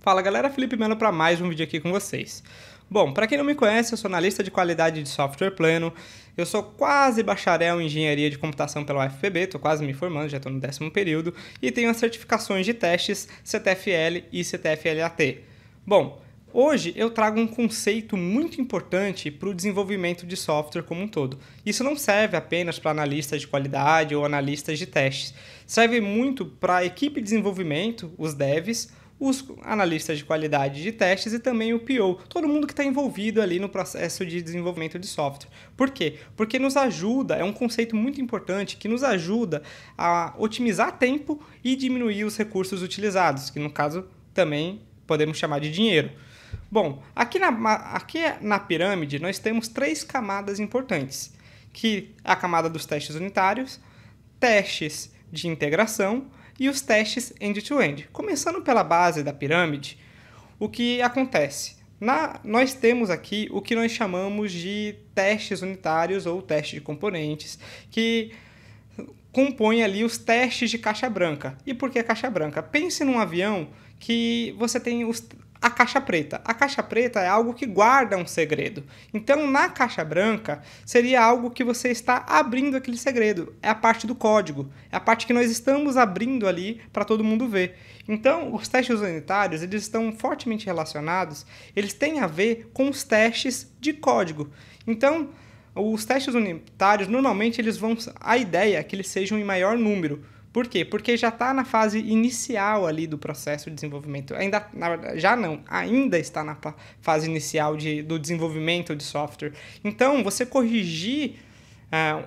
Fala galera, Felipe Melo para mais um vídeo aqui com vocês. Bom, para quem não me conhece, eu sou analista de qualidade de software pleno, eu sou quase bacharel em engenharia de computação pela UFPB, estou quase me formando, já estou no 10º período, e tenho as certificações de testes CTFL e CTFLAT. Bom, hoje eu trago um conceito muito importante para o desenvolvimento de software como um todo. Isso não serve apenas para analistas de qualidade ou analistas de testes, serve muito para a equipe de desenvolvimento, os devs, os analistas de qualidade de testes e também o PO, todo mundo que está envolvido ali no processo de desenvolvimento de software. Por quê? Porque nos ajuda, é um conceito muito importante que nos ajuda a otimizar tempo e diminuir os recursos utilizados, que no caso também podemos chamar de dinheiro. Bom, aqui na pirâmide nós temos 3 camadas importantes, que é a camada dos testes unitários, testes de integração e os testes end-to-end. Começando pela base da pirâmide, o que acontece? Nós temos aqui o que nós chamamos de testes unitários ou testes de componentes, que compõem ali os testes de caixa branca. E por que caixa branca? Pense num avião que você tem a caixa preta. A caixa preta é algo que guarda um segredo. Então, na caixa branca, seria algo que você está abrindo aquele segredo. É a parte do código. É a parte que nós estamos abrindo ali para todo mundo ver. Então, os testes unitários, eles estão fortemente relacionados, eles têm a ver com os testes de código. Então, os testes unitários, normalmente, a ideia é que eles sejam em maior número. Por quê? Porque já está na fase inicial ali do processo de desenvolvimento. Ainda está na fase inicial do desenvolvimento de software. Então, você corrigir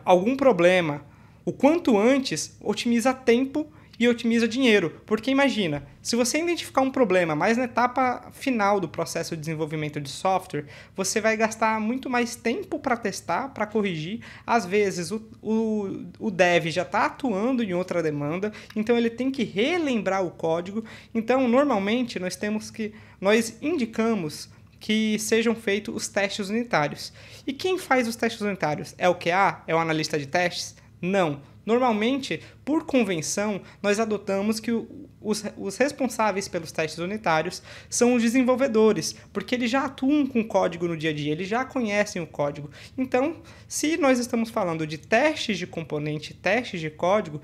algum problema o quanto antes, otimiza tempo e otimiza dinheiro. Porque imagina, se você identificar um problema mais na etapa final do processo de desenvolvimento de software, você vai gastar muito mais tempo para testar, para corrigir. Às vezes o dev já está atuando em outra demanda, então ele tem que relembrar o código. Então, normalmente, nós indicamos que sejam feitos os testes unitários. E quem faz os testes unitários? É o QA? É o analista de testes? Não. Normalmente, por convenção, nós adotamos que os responsáveis pelos testes unitários são os desenvolvedores, porque eles já atuam com o código no dia a dia, eles já conhecem o código. Então, se nós estamos falando de testes de componente, testes de código,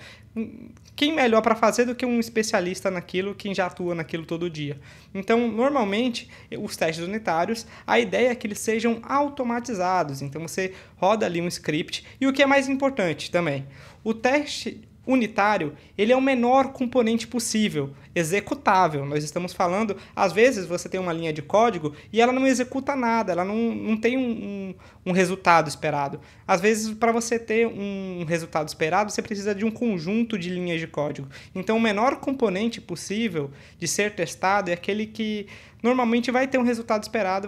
quem melhor para fazer do que um especialista naquilo, quem já atua naquilo todo dia? Então, normalmente, os testes unitários, a ideia é que eles sejam automatizados. Então, você roda ali um script. E o que é mais importante também, o teste unitário, ele é o menor componente possível, executável. Nós estamos falando, às vezes você tem uma linha de código e ela não executa nada, ela não tem um resultado esperado. Às vezes, para você ter um resultado esperado, você precisa de um conjunto de linhas de código. Então, o menor componente possível de ser testado é aquele que normalmente vai ter um resultado esperado,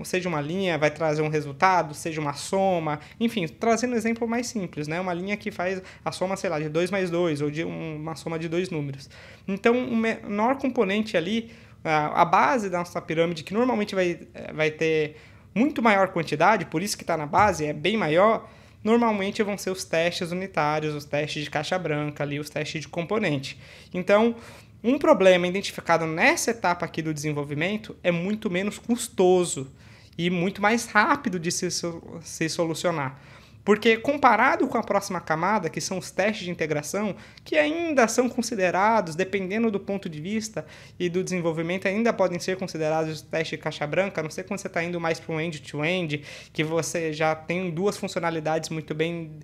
seja uma linha, vai trazer um resultado, seja uma soma, enfim, trazendo um exemplo mais simples, né? Uma linha que faz a soma, sei lá, de 2 mais 2, ou de uma soma de 2 números. Então, o menor componente ali, a base da nossa pirâmide, que normalmente vai ter muito maior quantidade, por isso que está na base, é bem maior, normalmente vão ser os testes unitários, os testes de caixa branca, ali, os testes de componente. Então, um problema identificado nessa etapa aqui do desenvolvimento é muito menos custoso e muito mais rápido de se solucionar. Porque comparado com a próxima camada, que são os testes de integração, que ainda são considerados, dependendo do ponto de vista e do desenvolvimento, ainda podem ser considerados os testes de caixa branca, a não ser quando você está indo mais para um end-to-end, que você já tem 2 funcionalidades muito bem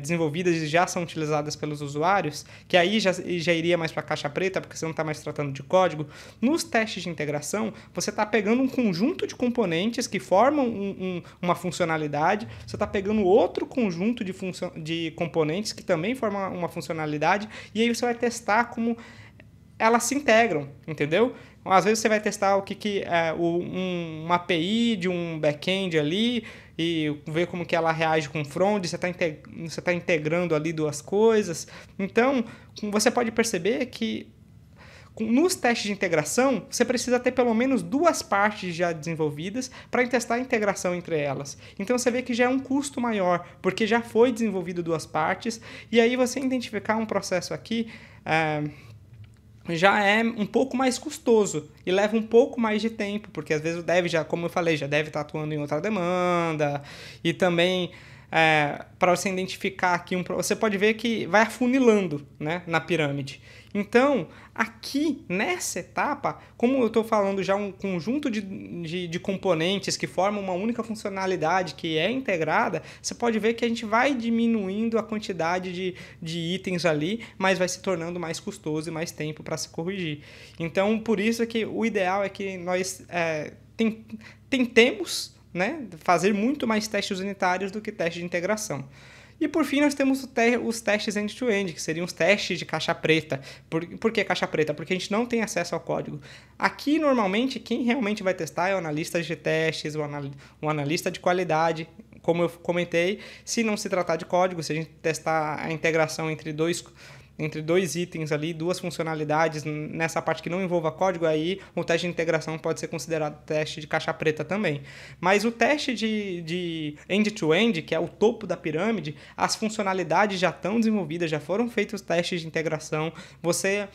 desenvolvidas e já são utilizadas pelos usuários, que aí já iria mais para a caixa preta, porque você não está mais tratando de código. Nos testes de integração, você está pegando um conjunto de componentes que formam uma funcionalidade, você está pegando outro conjunto de componentes que também formam uma funcionalidade, e aí você vai testar como elas se integram, entendeu? Às vezes você vai testar o que é uma API de um back-end ali e ver como que ela reage com o front, você está integrando ali 2 coisas. Então, você pode perceber que nos testes de integração, você precisa ter pelo menos 2 partes já desenvolvidas para testar a integração entre elas. Então, você vê que já é um custo maior, porque já foi desenvolvido 2 partes, e aí você identificar um processo aqui já é um pouco mais custoso e leva um pouco mais de tempo, porque às vezes o dev já, como eu falei, já deve estar atuando em outra demanda, e também para você identificar aqui, você pode ver que vai afunilando, né, na pirâmide. Então, aqui nessa etapa, como eu estou falando já um conjunto de componentes que formam uma única funcionalidade que é integrada, você pode ver que a gente vai diminuindo a quantidade de itens ali, mas vai se tornando mais custoso e mais tempo para se corrigir. Então, por isso é que o ideal é que nós tentemos, né, fazer muito mais testes unitários do que testes de integração. E por fim nós temos os testes end-to-end, que seriam os testes de caixa preta. Por que caixa preta? Porque a gente não tem acesso ao código. Aqui, normalmente, quem realmente vai testar é o analista de testes, o analista de qualidade. Como eu comentei, se não se tratar de código, se a gente testar a integração entre dois itens ali, duas funcionalidades, nessa parte que não envolva código, aí o teste de integração pode ser considerado teste de caixa preta também. Mas o teste de end-to-end, que é o topo da pirâmide, as funcionalidades já estão desenvolvidas, já foram feitos testes de integração, você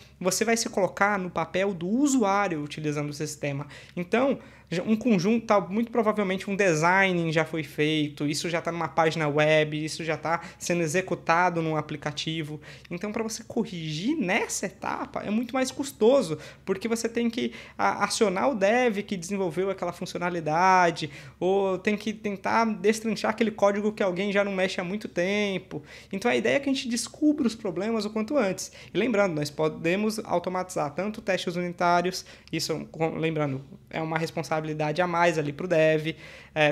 vai se colocar no papel do usuário utilizando o sistema. Então, um conjunto, muito provavelmente um design já foi feito, isso já está numa página web, isso já está sendo executado num aplicativo. Então, para você corrigir nessa etapa é muito mais custoso, porque você tem que acionar o dev que desenvolveu aquela funcionalidade, ou tem que tentar destrinchar aquele código que alguém já não mexe há muito tempo. Então, a ideia é que a gente descubra os problemas o quanto antes. E lembrando, nós podemos automatizar tanto testes unitários, isso, lembrando, é uma responsabilidade a mais ali para o dev.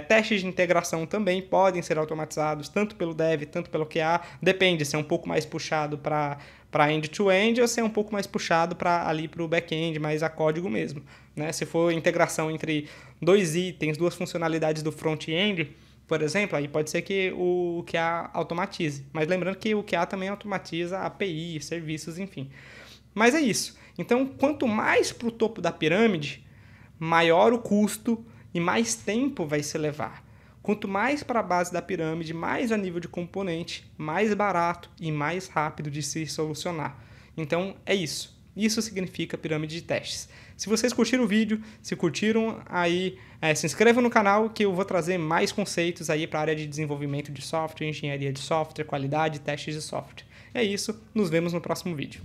Testes de integração também podem ser automatizados, tanto pelo dev, tanto pelo QA. Depende se é um pouco mais puxado para end-to-end ou se é um pouco mais puxado para o back-end, mais a código mesmo. Né? Se for integração entre dois itens, duas funcionalidades do front-end, por exemplo, aí pode ser que o QA automatize. Mas lembrando que o QA também automatiza API, serviços, enfim. Mas é isso. Então, quanto mais para o topo da pirâmide, maior o custo e mais tempo vai se levar. Quanto mais para a base da pirâmide, mais a nível de componente, mais barato e mais rápido de se solucionar. Então, é isso. Isso significa pirâmide de testes. Se vocês curtiram o vídeo, se curtiram, aí se inscrevam no canal que eu vou trazer mais conceitos aí para a área de desenvolvimento de software, engenharia de software, qualidade e testes de software. É isso, nos vemos no próximo vídeo.